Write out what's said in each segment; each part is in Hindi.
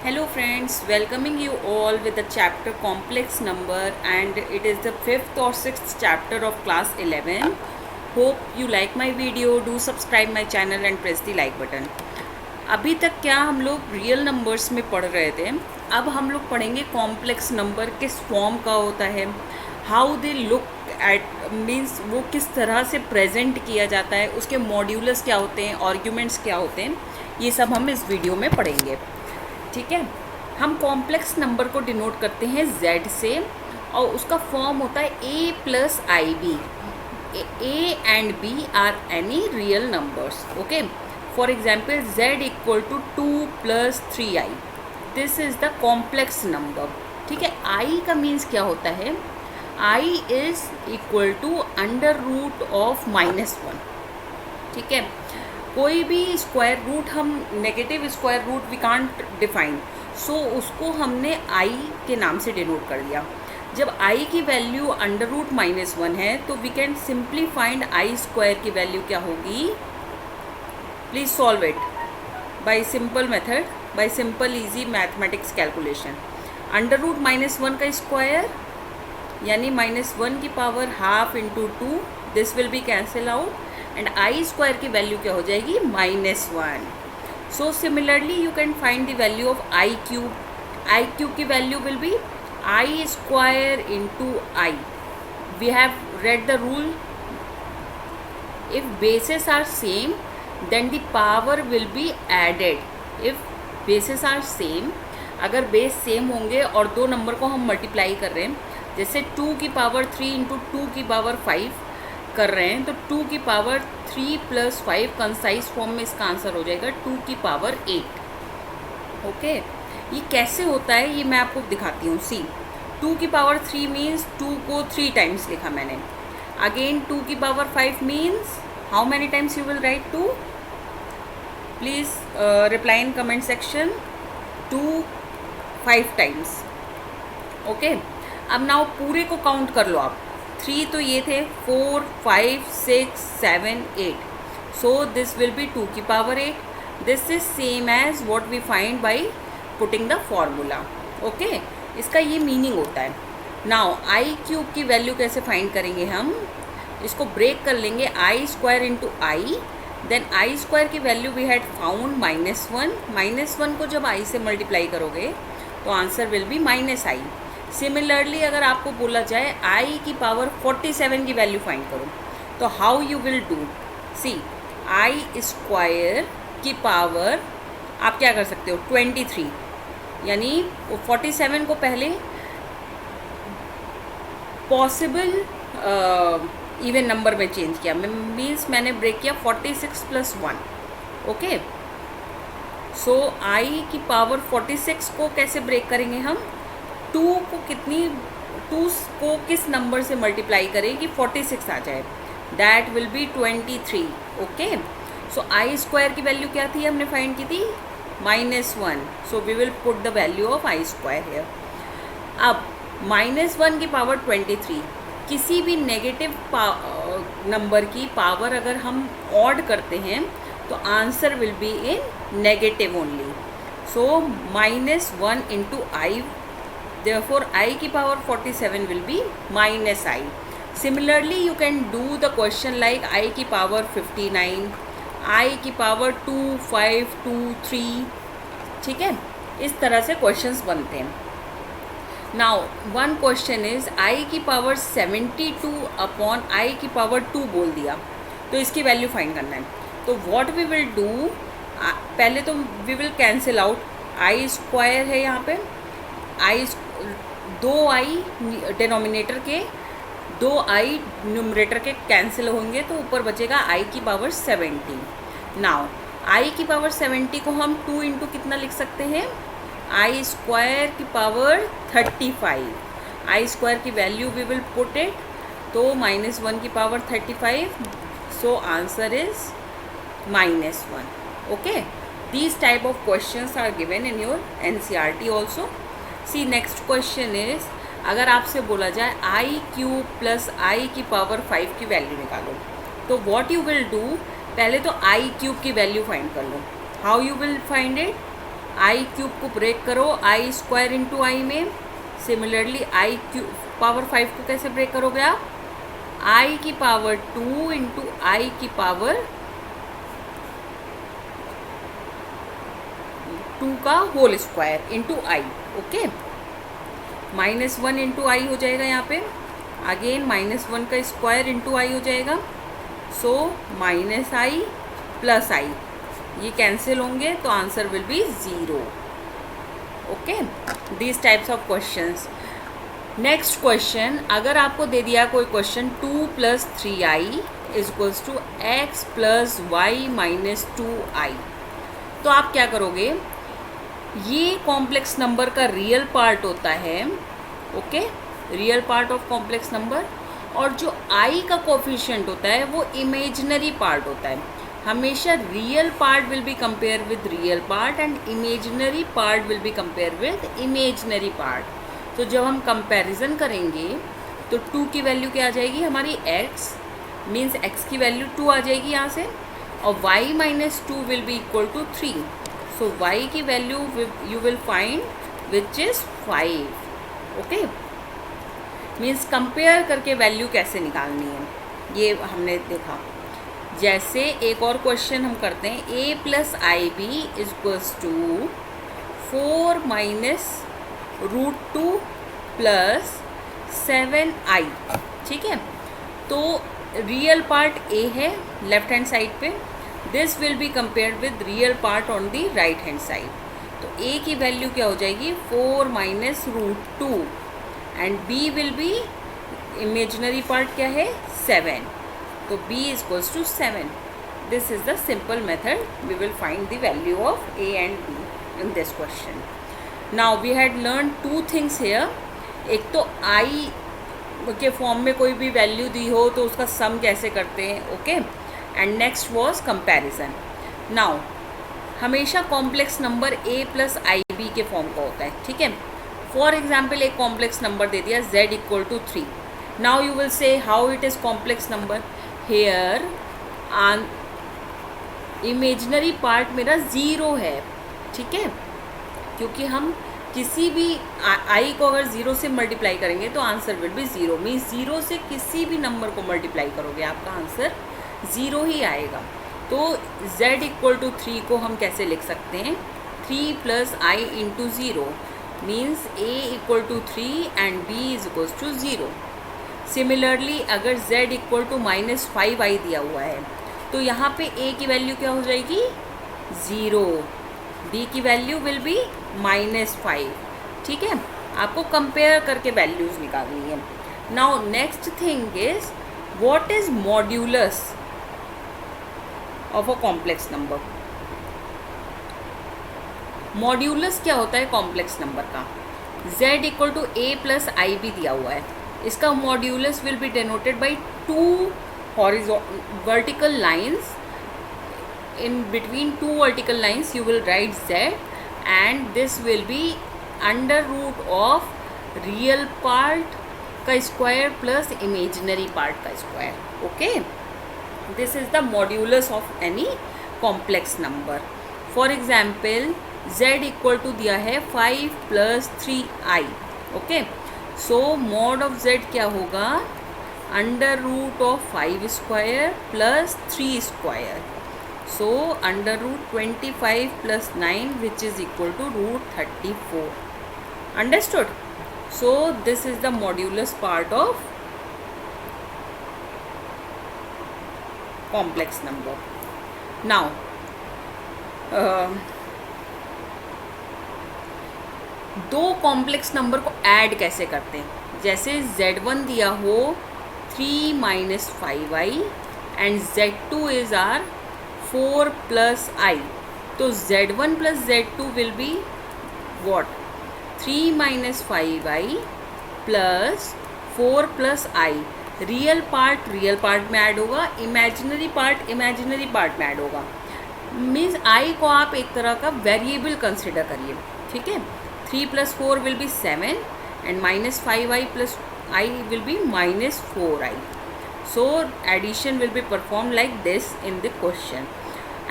Hello friends, welcoming you all with the chapter complex number, and it is the 5th or 6th chapter of class 11. Hope you like my video, do subscribe my channel and press the like button. अभी तक क्या हम लोग रियल नंबर्स में पढ़ रहे थे, अब हम लोग पढ़ेंगे कॉम्प्लेक्स नंबर किस फॉर्म का होता है, how they look at means वो किस तरह से प्रेजेंट किया जाता है, उसके मॉड्यूलस क्या होते हैं, आर्ग्यूमेंट्स क्या होते हैं, ये सब हम इस वीडियो में पढ़ेंगे। ठीक है, हम कॉम्प्लेक्स नंबर को डिनोट करते हैं z से और उसका फॉर्म होता है a plus i b. a and b are any real numbers. Okay, for example z equal to 2 plus 3i, this is the complex number. ठीक है, i का मीन्स क्या होता है, i is equal to under root of -1। ठीक है, कोई भी स्क्वायर रूट हम negative square root we can't define, so उसको हमने i के नाम से डिनोट कर दिया। जब i की वैल्यू अंडर रूट -1 है तो we can simply find i square की वैल्यू क्या होगी। Please solve it by simple method, by simple easy mathematics calculation. Under root -1 का स्क्वायर यानी -1 की power half into 2, this will be cancel out and i square की वैल्यू क्या हो जाएगी, -1। So similarly you can find the value of i cube. I cube की value will be i square into I. We have read the rule, if basis are same then the power will be added. If basis are same, अगर बेस सेम होंगे और दो नंबर को हम मल्टीप्लाई कर रहे हैं, जैसे 2 की पावर 3 इंटू 2 की पावर 5 कर रहे हैं, तो 2 की पावर 3 प्लस 5 कंसाइज फॉर्म में इसका आंसर हो जाएगा 2 की पावर 8। ओके, ये कैसे होता है ये मैं आपको दिखाती हूँ। सी, 2 की पावर 3 मीन्स 2 को 3 टाइम्स लिखा मैंने। अगेन 2 की power 5 means how many times you will right 2। Please reply in comment section. 2 5 times. Okay, अब नाउ पूरे को काउंट कर लो आप। 3 तो ये थे, 4 5 6 7 8, सो दिस विल बी 2 की power 8। This is same as what we find by putting the formula. Okay, इसका ये मीनिंग होता है। नाउ आई क्यूब की वैल्यू कैसे फाइंड करेंगे, हम इसको ब्रेक कर लेंगे i square into i, then i square की वैल्यू वी हैड फाउंड -1। -1 को जब आई से मल्टीप्लाई करोगे तो answer will be -i। Similarly अगर आपको बोला जाए i की पावर 47 की वैल्यू फाइंड करो, तो how you will do. See, i square की पावर आप क्या कर सकते हो, 23, यानी 47 को पहले पॉसिबल इवन नंबर में चेंज किया, मीन्स मैंने ब्रेक किया 46 प्लस 1। ओके, सो i की पावर 46 को कैसे ब्रेक करेंगे हम, 2 को किस नंबर से मल्टीप्लाई करें कि 46 आ जाए, that will be 23। Okay, so i square की वैल्यू क्या थी, हमने फाइंड की थी -1, so we will put the value of i square here. अब -1 की पावर 23, किसी भी नेगेटिव नंबर की पावर अगर हम ऑड करते हैं तो answer will be in negative only, so -1 into I, therefore I की power 47 will be -i. Similarly you can do the question like I की power 59, I की power 2 5 2 3। ठीक है, इस तरह से क्वेश्चंस बनते हैं। Now one question is I की पावर 72 अपॉन I की पावर 2 बोल दिया, तो इसकी वैल्यू फाइंड करना है। तो what we will do, पहले तो we will cancel out, I square है यहाँ पे, आई 2i डिनोमिनेटर के, 2i न्यूमरेटर के कैंसिल होंगे, तो ऊपर बचेगा i की पावर 70। नाउ i की पावर 70 को हम 2 इंटू कितना लिख सकते हैं, i स्क्वायर की पावर 35। i स्क्वायर की value we will put it, तो -1 की power 35, so answer is -1। Okay, these type of questions are given in your NCERT also. See, next question is, अगर आपसे बोला जाए आई क्यूब प्लस आई की पावर 5 की वैल्यू निकालो, तो व्हाट यू विल डू, पहले तो आई क्यूब की वैल्यू फाइंड कर लो। How you will find it, i cube को ब्रेक करो आई स्क्वायर इंटू आई में। सिमिलरली आई क्यूब पावर 5 को कैसे ब्रेक करोगे आप? आई की पावर 2 इंटू आई की पावर 2 का whole square into i. Okay, -1 into आई हो जाएगा यहाँ पे, अगेन -1 का स्क्वायर इंटू आई हो जाएगा। सो -i प्लस आई, ये कैंसिल होंगे तो answer will be 0। Okay, these types of questions. Next question, अगर आपको दे दिया कोई question 2 + 3i equals to x + y - 2i, तो आप क्या करोगे? ये कॉम्प्लेक्स नंबर का रियल पार्ट होता है। Okay, real part of complex number, और जो i का कोफिशिएंट होता है वो इमेजिनरी पार्ट होता है। हमेशा real part will be compare with real part and imaginary part will be compare with imaginary part. तो जब हम कंपैरिजन करेंगे तो 2 की वैल्यू क्या आ जाएगी हमारी? x, मीन्स x की वैल्यू 2 आ जाएगी यहाँ से, और y - 2 will be equal to 3। So y की value you will find which is 5। Okay, means compare करके वैल्यू कैसे निकालनी है ये हमने देखा। जैसे एक और क्वेश्चन हम करते हैं, a + ib equals to 4 - √2 + 7i। ठीक है, तो रियल पार्ट a है लेफ्ट हैंड साइड पे, this will be compared with real part on the right hand side. तो a की वैल्यू क्या हो जाएगी? 4 - √2 and b will be imaginary part क्या है? 7। तो b equals to 7। This is the simple method we will find the value of a and b in this question. Now we had learn 2 things here. एक तो i के फॉर्म में कोई भी वैल्यू दी हो तो उसका सम कैसे करते हैं। Okay, and next was comparison. Now हमेशा कॉम्प्लेक्स नंबर a + ib के फॉर्म का होता है। ठीक है, फॉर एग्जाम्पल एक कॉम्प्लेक्स नंबर दे दिया z = 3। Now you will say how it is complex number. Here imaginary part मेरा 0 है। ठीक है, क्योंकि हम किसी भी i को अगर 0 से मल्टीप्लाई करेंगे तो आंसर विल बी 0। मीन्स 0 से किसी भी नंबर को मल्टीप्लाई करोगे आपका आंसर 0 ही आएगा। तो z = 3 को हम कैसे लिख सकते हैं? 3 + i × 0 means a = 3 and b = 0। Similarly अगर z = -5i दिया हुआ है तो यहाँ पे a की वैल्यू क्या हो जाएगी? 0, b की वैल्यू विल बी -5। ठीक है, आपको कंपेयर करके वैल्यूज़ निकालनी है। Now next thing is what is modulus of a complex number. Modulus क्या होता है कॉम्प्लेक्स नंबर का? z = a + ib दिया हुआ है, इसका modulus will be denoted by 2 vertical lines. In between 2 vertical lines you will write z and this will be under root of real part का square plus imaginary part का square. Okay, this is the modulus of any complex number. For example z = दिया है 5 + 3i. Okay, so mod of z क्या होगा? under root of 5 square plus 3 square. So under root 25 plus 9 which is equal to root 34. Understood? So this is the modulus part of complex number. Now दो कॉम्प्लेक्स नंबर को ऐड कैसे करते हैं? जैसे z1 दिया हो 3 - 5i and z2 is our 4 + i. तो z1 + z2 will be what? 3 - 5i plus 4 + i. Real part में ऐड होगा, इमेजिनरी पार्ट में ऐड होगा। मीन्स i को आप एक तरह का वेरिएबल कंसिडर करिए। ठीक है, 3 + 4 will be 7 and -5i + I will be -4i. So addition will be performed like this in the question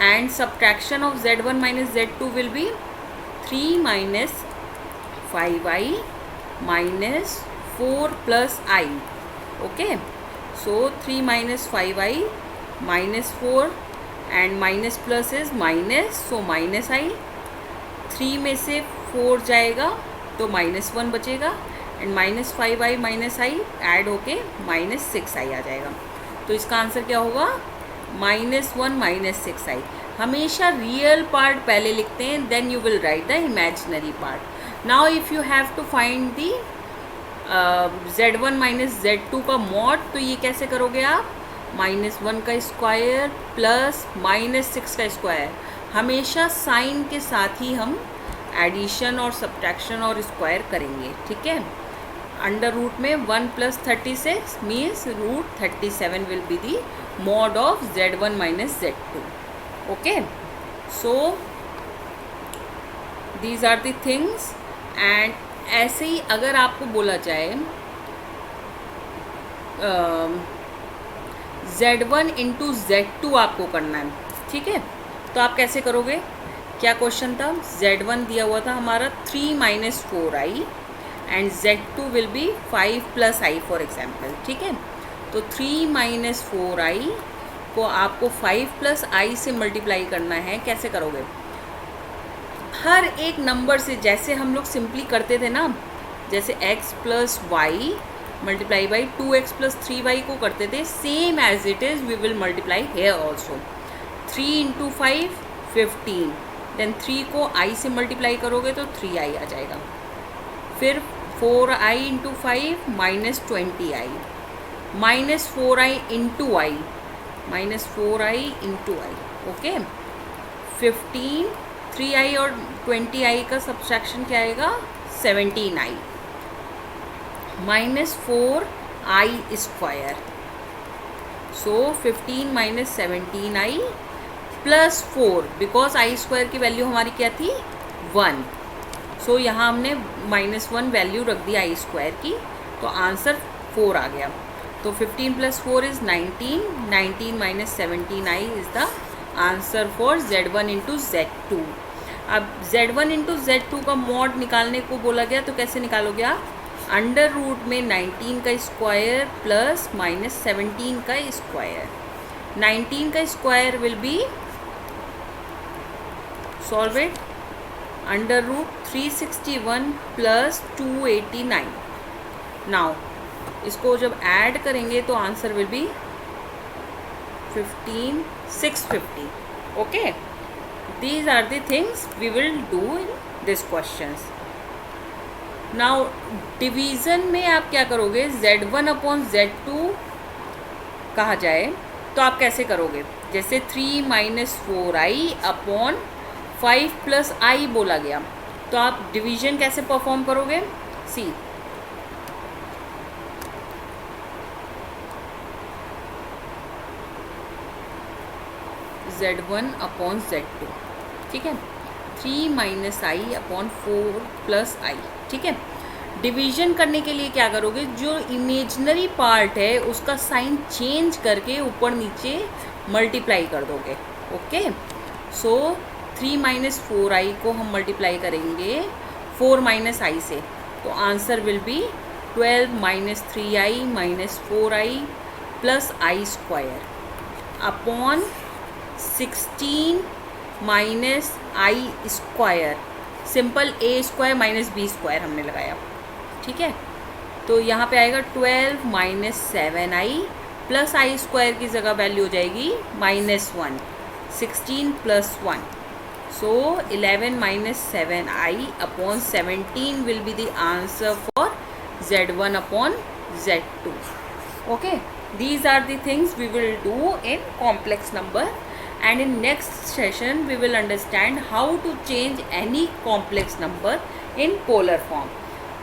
and subtraction of z1 - z2 will be 3 minus 5i minus 4 plus I. Okay, so 3 minus 5i minus 4 and minus plus is minus, so minus I. 3 में से 4 जाएगा तो -1 बचेगा and -5i minus I add होके -6i आ जाएगा. तो इसका आंसर क्या होगा? -1 -6i. हमेशा रियल पार्ट पहले लिखते हैं, then you will write the imaginary part. Now if you have to find the z1 minus z2 का मॉड, तो ये कैसे करोगे आप? -1 का स्क्वायर प्लस -6 का स्क्वायर. हमेशा साइन के साथ ही हम एडिशन और सब्ट्रैक्शन और स्क्वायर करेंगे. ठीक है. अंडर रूट में 1 plus 36 means root 37 will be the mod of z1 minus z2. Okay, so these are the things. And ऐसे ही अगर आपको बोला जाए z1 इंटू z2 आपको करना है, ठीक है, तो आप कैसे करोगे? क्या क्वेश्चन था? z1 दिया हुआ था हमारा 3 minus 4i and z2 will be 5 plus I for example. ठीक है, तो 3 माइनस 4i को आपको 5 प्लस आई से मल्टीप्लाई करना है. कैसे करोगे? हर एक नंबर से, जैसे हम लोग सिंपली करते थे ना, जैसे x plus y multiply by 2x plus 3y को करते थे, same as it is we will multiply here also. 3 into 5 15, देन 3 को i से मल्टीप्लाई करोगे तो 3i आ जाएगा. फिर 4i into 5 minus 20i minus 4i into i minus 4i into i. Okay, 15, 3i और 20i का सब्ट्रैक्शन क्या आएगा? 17i minus 4i square. So 15 minus 17i plus 4, because i square की वैल्यू हमारी क्या थी? 1. सो यहाँ हमने -1 वैल्यू रख दी आई स्क्वायर की, तो आंसर 4 आ गया. तो 15 plus 4 is 19. 19 minus 17i is the answer for z1 into z2. अब z1 इंटू z2 का मॉड निकालने को बोला गया, तो कैसे निकालोगे आप? अंडर रूट में 19 का स्क्वायर प्लस माइनस 17 का स्क्वायर. 19 का square will be, solve it, under root 361 plus 289. Now इसको जब ऐड करेंगे तो answer will be 15650. Okay, these are the things we will do in this questions. Now division में आप क्या करोगे? z1 अपॉन z2 कहा जाए तो आप कैसे करोगे? जैसे 3 माइनस 4i अपॉन 5 प्लस आई बोला गया, तो आप डिवीज़न कैसे परफॉर्म करोगे? सी, z1 अपॉन z2. ठीक है, 3 माइनस आई अपॉन 4 प्लस आई. ठीक है, डिवीजन करने के लिए क्या करोगे? जो इमेजिनरी पार्ट है उसका साइन चेंज करके ऊपर नीचे मल्टीप्लाई कर दोगे. ओके, सो 3 माइनस 4i को हम मल्टीप्लाई करेंगे 4 माइनस आई से, तो answer will be 12 minus 3i minus 4i plus i square upon 16 minus i square. Simple a square minus b square हमने लगाया. ठीक है, तो यहाँ पे आएगा 12 minus 7i plus i square की जगह वैल्यू हो जाएगी -1. 16 plus 1, so 11 minus 7i upon 17 will be the answer for z1 upon z2. Okay, these are the things we will do in complex number, and in next session we will understand how to change any complex number in polar form.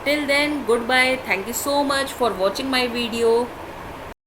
Till then, goodbye. Thank you so much for watching my video.